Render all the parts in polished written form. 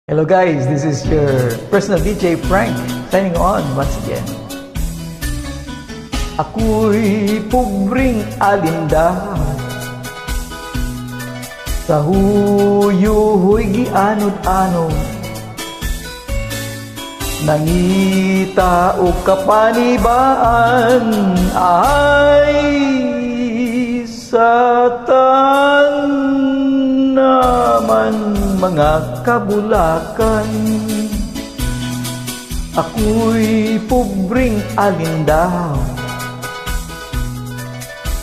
Hello guys, this is your personal DJ Frank signing on once again. Ako'y pubring alindahan, sa huyuhoy gianod-anod, nangita o kapanibaan ay satan naman mga kabulakan. Ako'y pubring alindaw,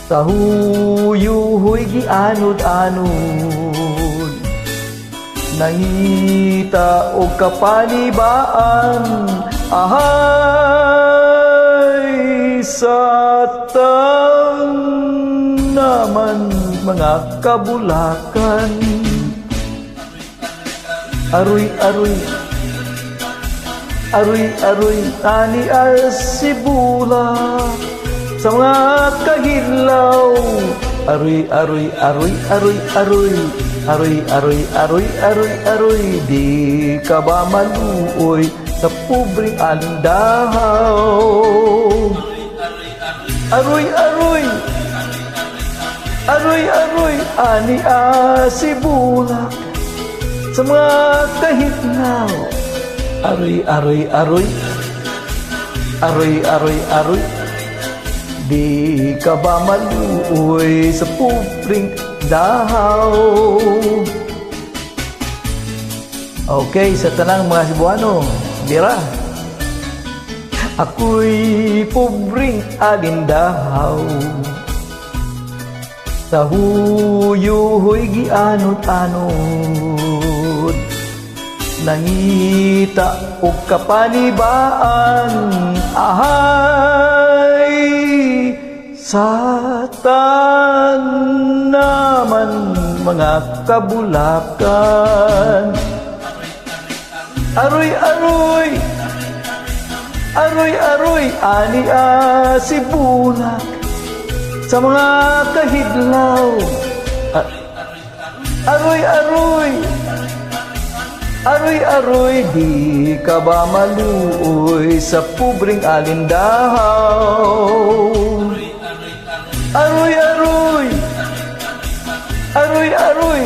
sa huyuhoy gianod-anod, nangita o kapanibaan ay satan naman mga kabulakan. Aroy-aroy, aroy-aroy, ani asibula sa mga kahilaw. Aroy-aroy, aroy-aroy, aroy, aroy-aroy, aroy-aroy, aroy, di ka ba maluoy sa pubring alindahaw? Aroy-aroy, aroy-aroy, ani asibula sa mga kahitnaw. Aroy-aroy, aroy, aroy-aroy, aroy, di ka ba maluoy sa pubring dahaw? Okay, sa tanang mga Cebuano, dira. Ako'y pubring alindahaw, sa huyuhoy gianod-anod, nangita o kapanibaan ay satan naman mga kabulakan. Aroy-aroy, aroy-aroy, ani asibulak sa mga kahidlaw. Aroy-aroy, aroy-aroy, di ka ba maluoy sa pubring alindahaw? Aroy-aroy, aroy-aroy,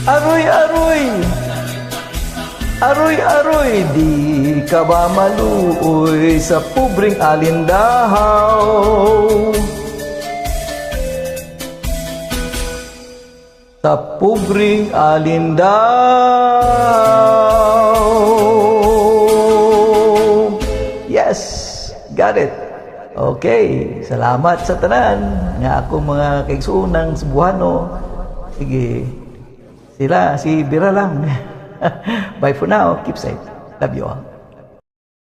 aroy-aroy, aroy-aroy, di ka ba maluoy sa pubring alindahaw? Sa pubring alindaw. Yes, got it. Okay, salamat sa tanan nga ako mga kaigsuunang Cebuano. Sige, sila, si Bira lang. Bye for now. Keep safe. Love you all.